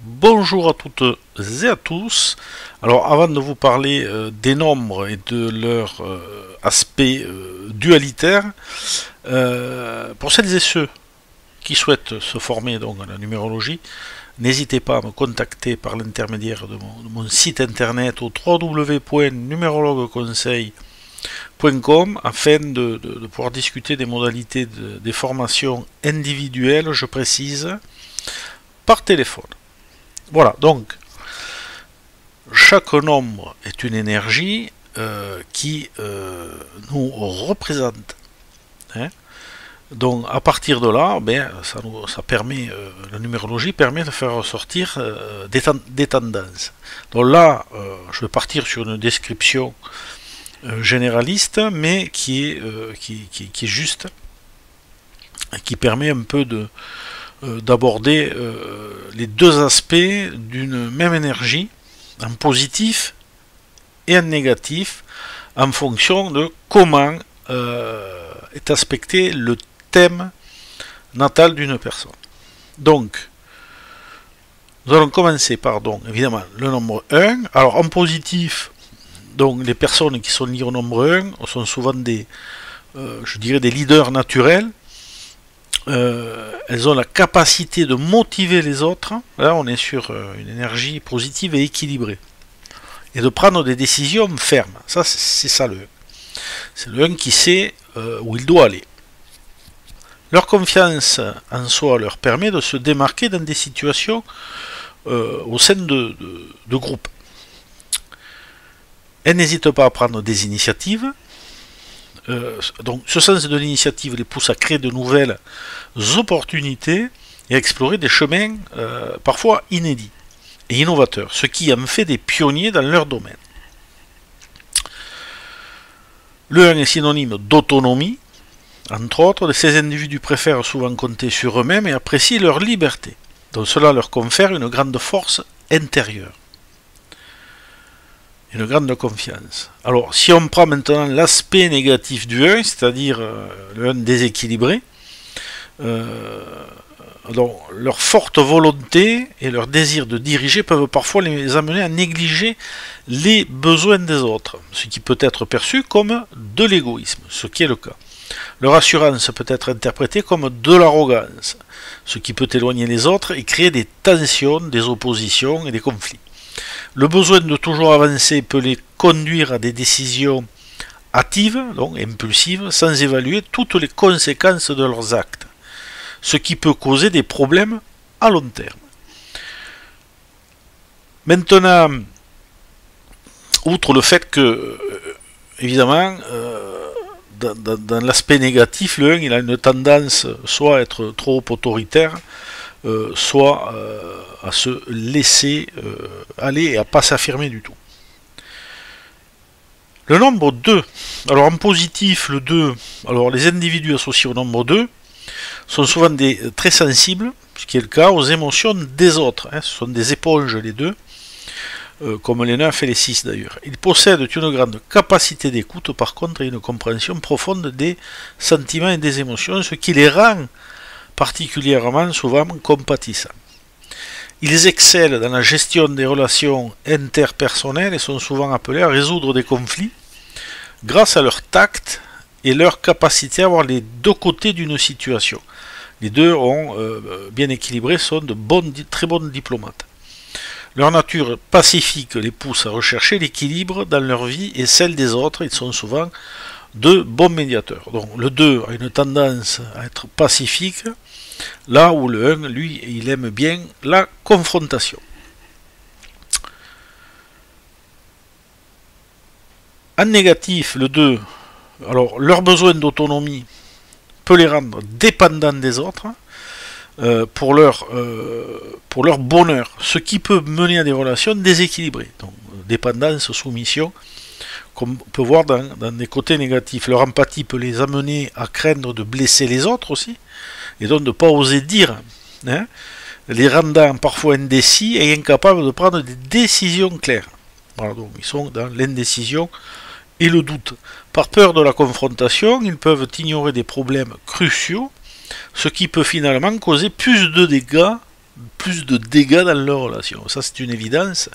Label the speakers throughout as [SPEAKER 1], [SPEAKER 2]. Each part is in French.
[SPEAKER 1] Bonjour à toutes et à tous. Alors avant de vous parler des nombres et de leur aspect dualitaire, pour celles et ceux qui souhaitent se former donc à la numérologie, n'hésitez pas à me contacter par l'intermédiaire de mon site internet au www.numérologueconseil.com afin de pouvoir discuter des modalités des formations individuelles, je précise, par téléphone. Voilà, donc chaque nombre est une énergie qui nous représente. Hein. Donc à partir de là, ça permet, la numérologie permet de faire ressortir des tendances. Donc là, je vais partir sur une description généraliste, mais qui est juste, qui permet un peu d'aborder les deux aspects d'une même énergie, en positif et en négatif, en fonction de comment est aspecté le thème natal d'une personne. Donc, nous allons commencer par, évidemment, le nombre 1. Alors, en positif, donc, les personnes qui sont liées au nombre 1 sont souvent je dirais, des leaders naturels. Elles ont la capacité de motiver les autres. Là, on est sur une énergie positive et équilibrée. Et de prendre des décisions fermes. Ça, c'est ça le 1. C'est le 1 qui sait où il doit aller. Leur confiance en soi leur permet de se démarquer dans des situations au sein de groupes. Elles n'hésitent pas à prendre des initiatives. Donc ce sens de l'initiative les pousse à créer de nouvelles opportunités et à explorer des chemins parfois inédits et innovateurs, ce qui en fait des pionniers dans leur domaine. Le 1 est synonyme d'autonomie, entre autres. Ces individus préfèrent souvent compter sur eux-mêmes et apprécient leur liberté, donc cela leur confère une grande force intérieure. Une grande confiance. Alors, si on prend maintenant l'aspect négatif du 1, c'est-à-dire le 1 déséquilibré, donc, leur forte volonté et leur désir de diriger peuvent parfois les amener à négliger les besoins des autres, ce qui peut être perçu comme de l'égoïsme, ce qui est le cas. Leur assurance peut être interprétée comme de l'arrogance, ce qui peut éloigner les autres et créer des tensions, des oppositions et des conflits. Le besoin de toujours avancer peut les conduire à des décisions hâtives, donc impulsives, sans évaluer toutes les conséquences de leurs actes, ce qui peut causer des problèmes à long terme. Maintenant, outre le fait que, évidemment, dans l'aspect négatif, le 1 il a une tendance soit à être trop autoritaire, soit à se laisser aller et à ne pas s'affirmer du tout. Le nombre 2. Alors en positif, le 2, alors les individus associés au nombre 2 sont souvent très sensibles, ce qui est le cas, aux émotions des autres. Ce sont des éponges les deux, comme les 9 et les 6 d'ailleurs. Ils possèdent une grande capacité d'écoute, par contre, et une compréhension profonde des sentiments et des émotions, ce qui les rend particulièrement souvent compatissants. Ils excellent dans la gestion des relations interpersonnelles et sont souvent appelés à résoudre des conflits grâce à leur tact et leur capacité à voir les deux côtés d'une situation. Les deux ont bien équilibré, sont de très bons diplomates. Leur nature pacifique les pousse à rechercher l'équilibre dans leur vie et celle des autres. Ils sont souvent de bons médiateurs. Donc le 2 a une tendance à être pacifique, là où le 1, lui, il aime bien la confrontation. En négatif, le 2, alors leur besoin d'autonomie peut les rendre dépendants des autres pour leur bonheur, ce qui peut mener à des relations déséquilibrées. Donc dépendance, soumission, qu'on peut voir dans des côtés négatifs. Leur empathie peut les amener à craindre de blesser les autres aussi, et donc de ne pas oser dire, les rendant parfois indécis et incapables de prendre des décisions claires. Voilà, donc ils sont dans l'indécision et le doute. Par peur de la confrontation, ils peuvent ignorer des problèmes cruciaux, ce qui peut finalement causer plus de dégâts plus de dégâts dans leur relation. Ça, c'est une évidence.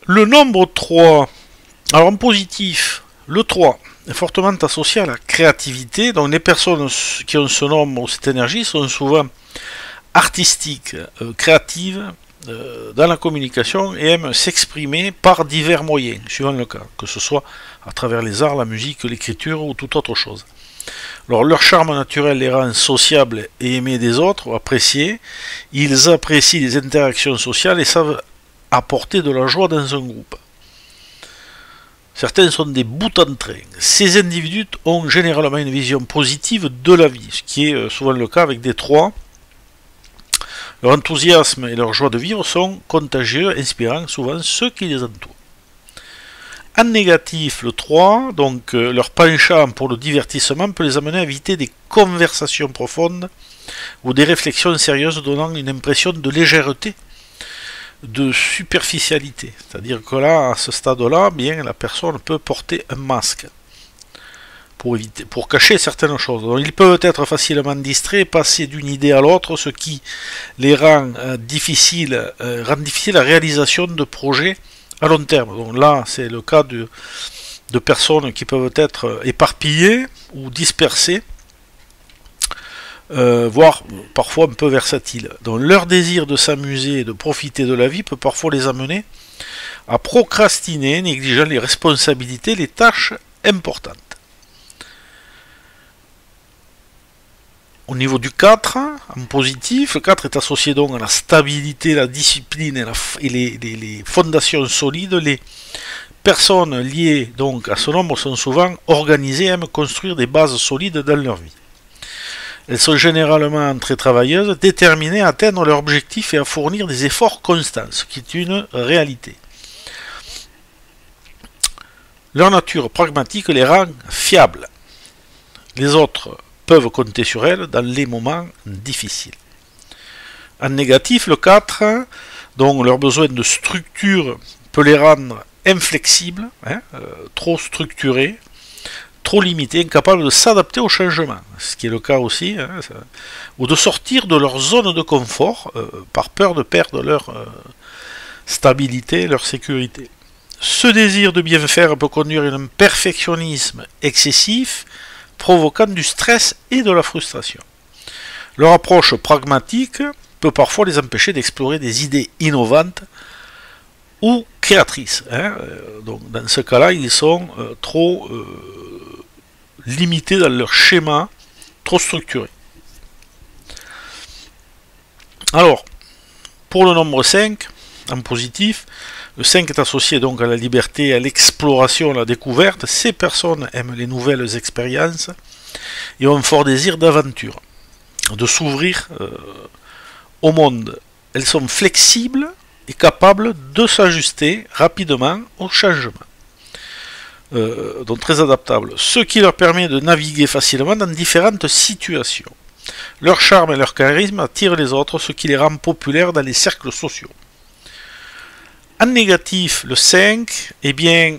[SPEAKER 1] Le nombre 3, alors en positif, le 3 est fortement associé à la créativité. Donc les personnes qui ont ce nombre ou cette énergie sont souvent artistiques, créatives dans la communication et aiment s'exprimer par divers moyens, suivant le cas, que ce soit à travers les arts, la musique, l'écriture ou toute autre chose. Alors leur charme naturel les rend sociables et aimés des autres, ou appréciés. Ils apprécient les interactions sociales et savent apporter de la joie dans un groupe. Certains sont des bouts en train. Ces individus ont généralement une vision positive de la vie, ce qui est souvent le cas avec des 3. Leur enthousiasme et leur joie de vivre sont contagieux, inspirant souvent ceux qui les entourent. En négatif, le 3, donc leur penchant pour le divertissement peut les amener à éviter des conversations profondes ou des réflexions sérieuses donnant une impression de légèreté, de superficialité. C'est-à-dire que là, à ce stade-là, bien, la personne peut porter un masque pour cacher certaines choses. Donc, ils peuvent être facilement distraits, passer d'une idée à l'autre, ce qui les rend difficile la réalisation de projets à long terme. Donc là, c'est le cas de personnes qui peuvent être éparpillées ou dispersées, voire parfois un peu versatiles. Donc leur désir de s'amuser et de profiter de la vie peut parfois les amener à procrastiner, négligeant les responsabilités, les tâches importantes. Au niveau du 4, en positif, le 4 est associé donc à la stabilité, la discipline et les fondations solides. Les personnes liées donc à ce nombre sont souvent organisées et aiment construire des bases solides dans leur vie. Elles sont généralement très travailleuses, déterminées à atteindre leur objectif et à fournir des efforts constants, ce qui est une réalité. Leur nature pragmatique les rend fiables. Les autres peuvent compter sur elles dans les moments difficiles. En négatif, le 4, donc leur besoin de structure peut les rendre inflexibles, trop structurés, trop limités, incapables de s'adapter au changement, ce qui est le cas aussi, ou de sortir de leur zone de confort par peur de perdre leur stabilité, leur sécurité. Ce désir de bien faire peut conduire à un perfectionnisme excessif, provoquant du stress et de la frustration. Leur approche pragmatique peut parfois les empêcher d'explorer des idées innovantes ou créatrices. Donc dans ce cas-là, ils sont trop limités dans leur schéma, trop structurés. Alors, pour le nombre 5, en positif, le 5 est associé donc à la liberté, à l'exploration, à la découverte. Ces personnes aiment les nouvelles expériences et ont un fort désir d'aventure, de s'ouvrir au monde. Elles sont flexibles et capables de s'ajuster rapidement au changement. Donc très adaptables, ce qui leur permet de naviguer facilement dans différentes situations. Leur charme et leur charisme attirent les autres, ce qui les rend populaires dans les cercles sociaux. En négatif, le 5, eh bien,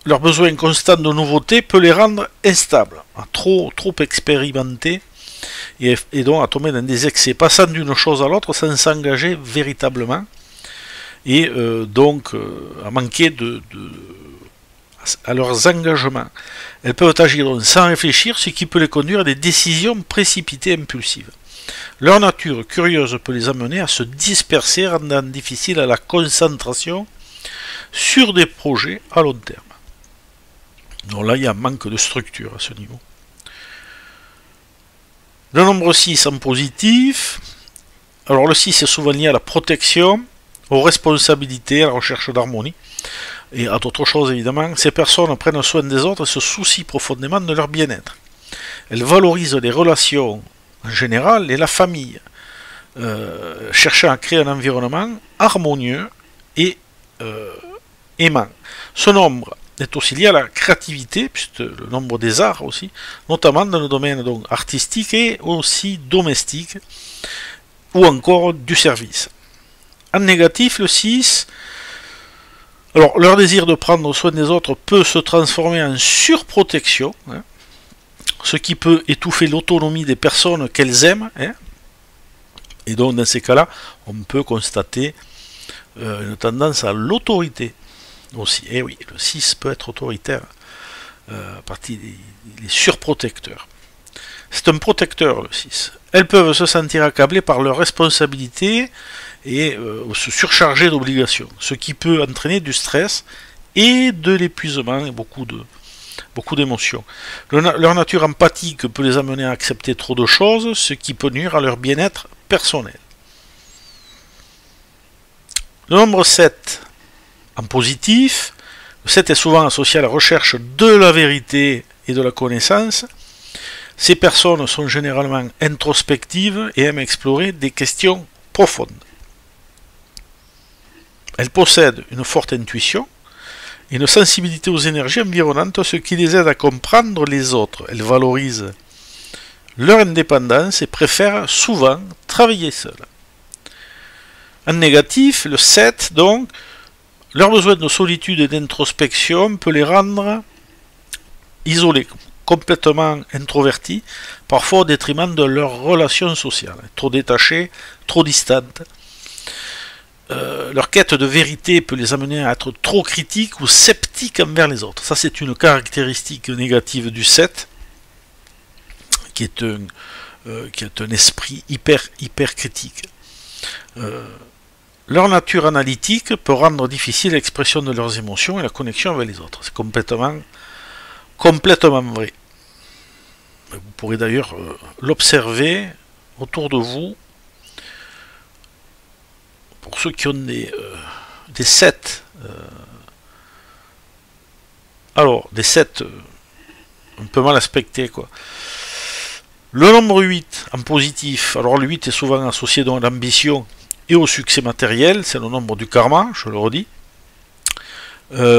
[SPEAKER 1] leur besoin constant de nouveauté peut les rendre instables, trop expérimentés, et donc à tomber dans des excès, passant d'une chose à l'autre sans s'engager véritablement, et donc à manquer à leurs engagements. Elles peuvent agir donc sans réfléchir, ce qui peut les conduire à des décisions précipitées et impulsives. Leur nature curieuse peut les amener à se disperser, rendant difficile la concentration sur des projets à long terme. Donc là, il y a un manque de structure à ce niveau. Le nombre 6 en positif. Alors le 6 est souvent lié à la protection, aux responsabilités, à la recherche d'harmonie et à d'autres choses évidemment. Ces personnes prennent soin des autres et se soucient profondément de leur bien-être. Elles valorisent les relations en général et la famille, cherchant à créer un environnement harmonieux et aimant. Ce nombre est aussi lié à la créativité, puisque le nombre des arts aussi, notamment dans le domaine donc, artistique et aussi domestique, ou encore du service. En négatif, le 6, alors leur désir de prendre soin des autres peut se transformer en surprotection, ce qui peut étouffer l'autonomie des personnes qu'elles aiment, hein. Et donc dans ces cas-là, on peut constater une tendance à l'autorité aussi. Et oui, le 6 peut être autoritaire, à partir des surprotecteurs. C'est un protecteur, le 6. Elles peuvent se sentir accablées par leurs responsabilités et se surcharger d'obligations, ce qui peut entraîner du stress et de l'épuisement et beaucoup d'émotions. Leur nature empathique peut les amener à accepter trop de choses, ce qui peut nuire à leur bien-être personnel. Le nombre 7 en positif, le 7 est souvent associé à la recherche de la vérité et de la connaissance. Ces personnes sont généralement introspectives et aiment explorer des questions profondes. Elles possèdent une forte intuition et une sensibilité aux énergies environnantes, ce qui les aide à comprendre les autres. Elles valorisent leur indépendance et préfèrent souvent travailler seules. En négatif, le 7, donc, leur besoin de solitude et d'introspection peut les rendre isolés, complètement introvertis, parfois au détriment de leurs relations sociales, trop détachés, trop distantes. Leur quête de vérité peut les amener à être trop critiques ou sceptiques envers les autres. Ça, c'est une caractéristique négative du 7, qui est un esprit hyper critique. Leur nature analytique peut rendre difficile l'expression de leurs émotions et la connexion avec les autres. C'est complètement vrai. Vous pourrez d'ailleurs l'observer autour de vous. Pour ceux qui ont des 7, alors des 7 un peu mal aspectés, quoi. Le nombre 8 en positif, alors le 8 est souvent associé donc à l'ambition et au succès matériel, c'est le nombre du karma, je le redis.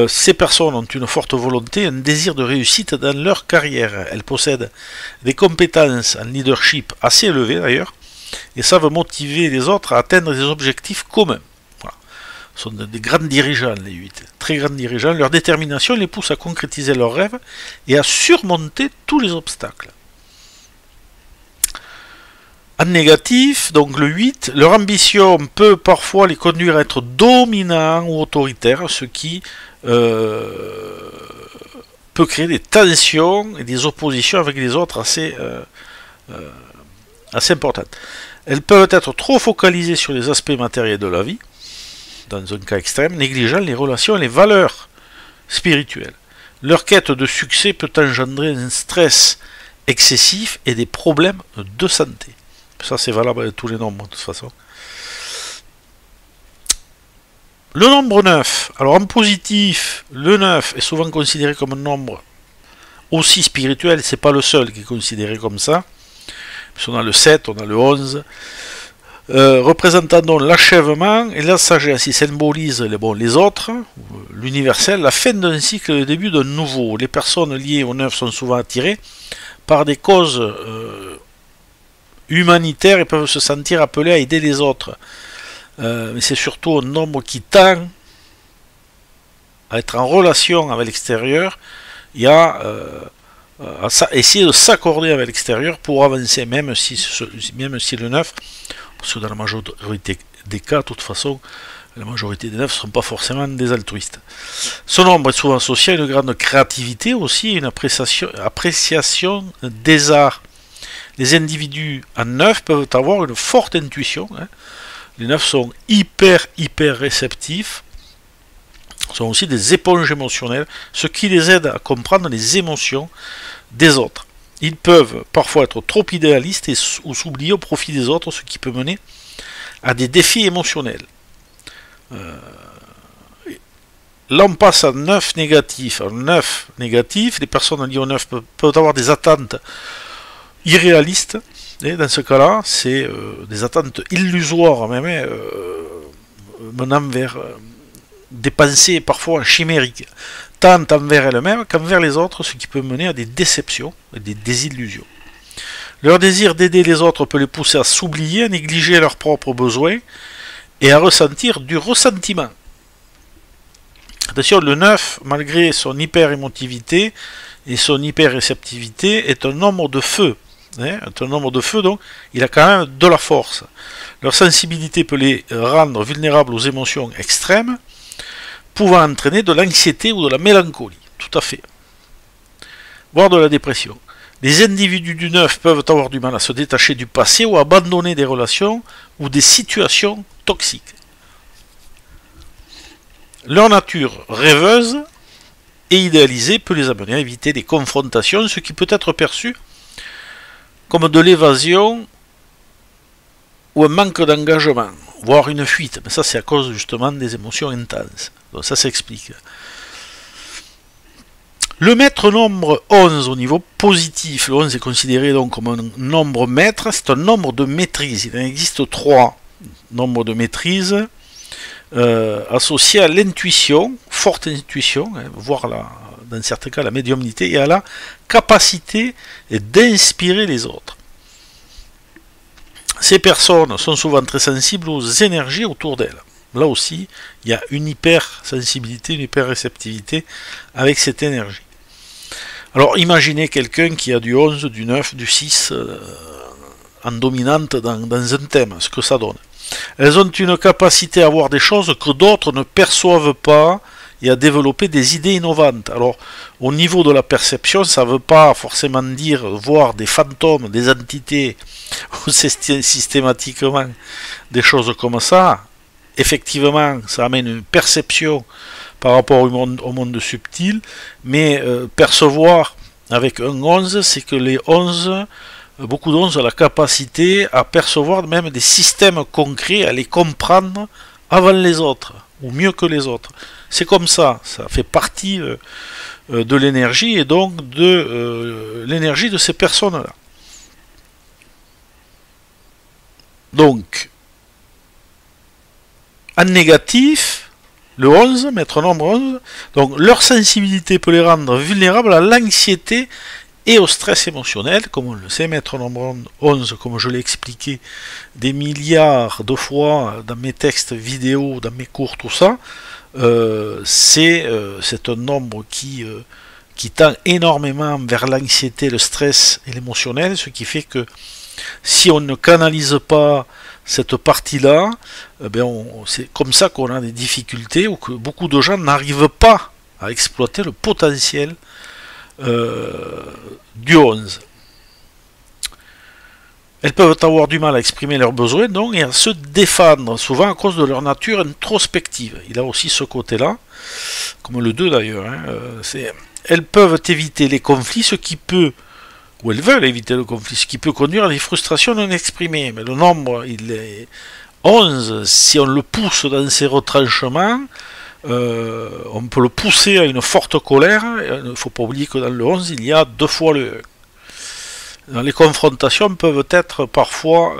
[SPEAKER 1] Ces personnes ont une forte volonté, un désir de réussite dans leur carrière. Elles possèdent des compétences en leadership assez élevées d'ailleurs, et savent motiver les autres à atteindre des objectifs communs. Voilà. Ce sont des grands dirigeants, les 8, très grands dirigeants. Leur détermination les pousse à concrétiser leurs rêves et à surmonter tous les obstacles. En négatif, donc le 8, leur ambition peut parfois les conduire à être dominants ou autoritaires, ce qui peut créer des tensions et des oppositions avec les autres assez importantes. Elles peuvent être trop focalisées sur les aspects matériels de la vie, dans un cas extrême, négligeant les relations et les valeurs spirituelles. Leur quête de succès peut engendrer un stress excessif et des problèmes de santé. Ça, c'est valable avec tous les nombres, de toute façon. Le nombre 9. Alors, en positif, le 9 est souvent considéré comme un nombre aussi spirituel. C'est pas le seul qui est considéré comme ça. On a le 7, on a le 11. Représentant donc l'achèvement et la sagesse. Il symbolise les autres, l'universel, la fin d'un cycle et le début d'un nouveau. Les personnes liées au 9 sont souvent attirées par des causes humanitaires et peuvent se sentir appelés à aider les autres. Mais c'est surtout un nombre qui tend à être en relation avec l'extérieur et à essayer de s'accorder avec l'extérieur pour avancer, même si le 9, parce que dans la majorité des cas, de toute façon, la majorité des 9 ne sont pas forcément des altruistes. Ce nombre est souvent associé à une grande créativité aussi, une appréciation des arts. Les individus en 9 peuvent avoir une forte intuition. Hein. Les 9 sont hyper réceptifs. Sont aussi des éponges émotionnelles, ce qui les aide à comprendre les émotions des autres. Ils peuvent parfois être trop idéalistes ou s'oublier au profit des autres, ce qui peut mener à des défis émotionnels. Là, on passe à 9 négatif. Alors, 9 négatif, les personnes liées au 9 peuvent avoir des attentes irréalistes. Et dans ce cas-là, c'est des attentes illusoires, même menant vers des pensées parfois chimériques, tant envers elles-mêmes qu'envers les autres, ce qui peut mener à des déceptions et des désillusions. Leur désir d'aider les autres peut les pousser à s'oublier, à négliger leurs propres besoins et à ressentir du ressentiment. Attention, le 9, malgré son hyper-émotivité et son hyperréceptivité est un nombre de feu. Un nombre de feu, donc il a quand même de la force. Leur sensibilité peut les rendre vulnérables aux émotions extrêmes, pouvant entraîner de l'anxiété ou de la mélancolie. Tout à fait. Voire de la dépression. Les individus du 9 peuvent avoir du mal à se détacher du passé ou abandonner des relations ou des situations toxiques. Leur nature rêveuse et idéalisée peut les amener à éviter des confrontations, ce qui peut être perçu comme de l'évasion ou un manque d'engagement, voire une fuite. Mais ça, c'est à cause justement des émotions intenses. Donc ça s'explique. Le maître nombre 11 au niveau positif, le 11 est considéré donc comme un nombre maître, c'est un nombre de maîtrise. Il en existe 3 nombres de maîtrise associés à l'intuition, forte intuition, voire dans certains cas la médiumnité, et à la capacité d'inspirer les autres. Ces personnes sont souvent très sensibles aux énergies autour d'elles. Là aussi, il y a une hypersensibilité, une hyperréceptivité avec cette énergie. Alors imaginez quelqu'un qui a du 11, du 9, du 6 en dominante dans un thème, ce que ça donne. Elles ont une capacité à voir des choses que d'autres ne perçoivent pas et à développer des idées innovantes. Alors, au niveau de la perception, ça ne veut pas forcément dire voir des fantômes, des entités, ou systématiquement des choses comme ça. Effectivement, ça amène une perception par rapport au monde subtil, mais percevoir avec un 11, c'est que les 11, beaucoup d'11 ont la capacité à percevoir même des systèmes concrets, à les comprendre avant les autres, ou mieux que les autres. C'est comme ça fait partie de l'énergie et donc de l'énergie de ces personnes-là. Donc, en négatif, le 11, maître nombre 11, donc leur sensibilité peut les rendre vulnérables à l'anxiété et au stress émotionnel, comme on le sait, maître nombre 11, comme je l'ai expliqué des milliards de fois dans mes textes vidéo, dans mes cours, tout ça, c'est un nombre qui tend énormément vers l'anxiété, le stress et l'émotionnel, ce qui fait que si on ne canalise pas cette partie-là, c'est comme ça qu'on a des difficultés ou que beaucoup de gens n'arrivent pas à exploiter le potentiel du 11. Elles peuvent avoir du mal à exprimer leurs besoins donc, et à se défendre, souvent à cause de leur nature introspective. Il a aussi ce côté-là, comme le 2 d'ailleurs. Elles peuvent éviter les conflits, ce qui peut, ou elles veulent éviter le conflit, ce qui peut conduire à des frustrations non exprimées. Mais le nombre, il est 11, si on le pousse dans ses retranchements, on peut le pousser à une forte colère. Il ne faut pas oublier que dans le 11, il y a 2 fois le 1. Les confrontations peuvent être parfois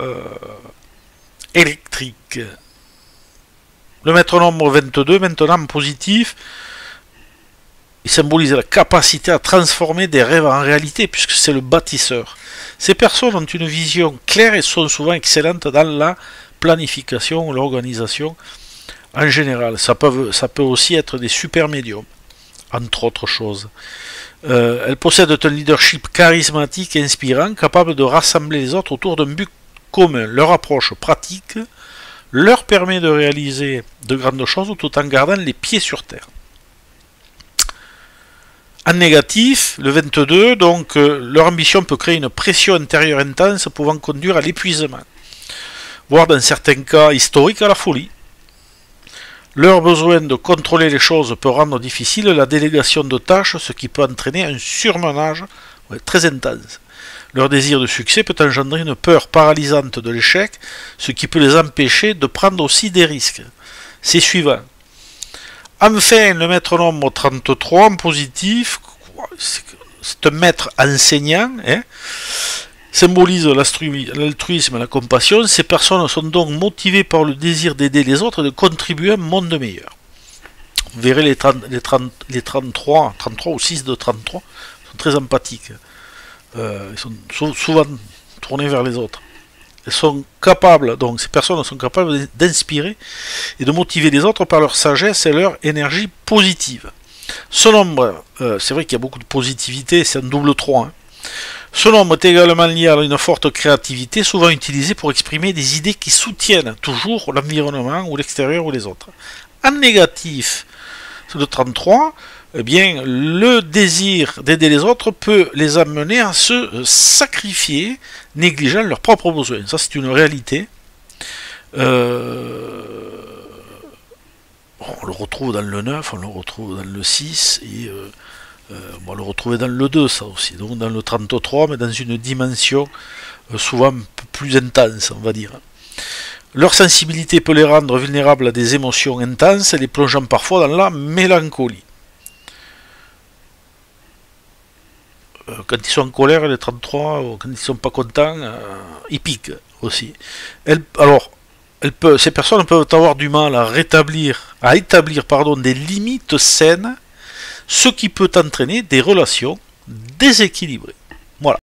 [SPEAKER 1] électriques. Le maître nombre 22, maintenant positif, il symbolise la capacité à transformer des rêves en réalité, puisque c'est le bâtisseur. Ces personnes ont une vision claire et sont souvent excellentes dans la planification, l'organisation en général. Ça peut aussi être des super médiums, entre autres choses. Elles possèdent un leadership charismatique et inspirant, capable de rassembler les autres autour d'un but commun. Leur approche pratique leur permet de réaliser de grandes choses tout en gardant les pieds sur terre. En négatif, le 22, donc leur ambition peut créer une pression intérieure intense pouvant conduire à l'épuisement, voire dans certains cas historiques à la folie. Leur besoin de contrôler les choses peut rendre difficile la délégation de tâches, ce qui peut entraîner un surmenage très intense. Leur désir de succès peut engendrer une peur paralysante de l'échec, ce qui peut les empêcher de prendre aussi des risques. C'est suivant. Enfin, le maître nombre 33 en positif, c'est un maître enseignant, symbolise l'altruisme et la compassion. Ces personnes sont donc motivées par le désir d'aider les autres et de contribuer à un monde meilleur. Vous verrez les 33 ou 6 de 33 sont très empathiques. Ils sont souvent tournés vers les autres. Elles sont capables, donc ces personnes sont capables d'inspirer et de motiver les autres par leur sagesse et leur énergie positive. Ce nombre, c'est vrai qu'il y a beaucoup de positivité, c'est un double 3. Hein. Ce nombre est également lié à une forte créativité, souvent utilisée pour exprimer des idées qui soutiennent toujours l'environnement ou l'extérieur ou les autres. En négatif, de 33, eh bien, le désir d'aider les autres peut les amener à se sacrifier, négligeant leurs propres besoins. Ça, c'est une réalité. On le retrouve dans le 9, on le retrouve dans le 6, et on va le retrouver dans le 2, ça aussi. Donc dans le 33, mais dans une dimension souvent un peu plus intense, on va dire. Leur sensibilité peut les rendre vulnérables à des émotions intenses, les plongeant parfois dans la mélancolie. Quand ils sont en colère, les 33, ou quand ils ne sont pas contents, ils piquent aussi. Ces personnes peuvent avoir du mal à établir des limites saines, ce qui peut entraîner des relations déséquilibrées.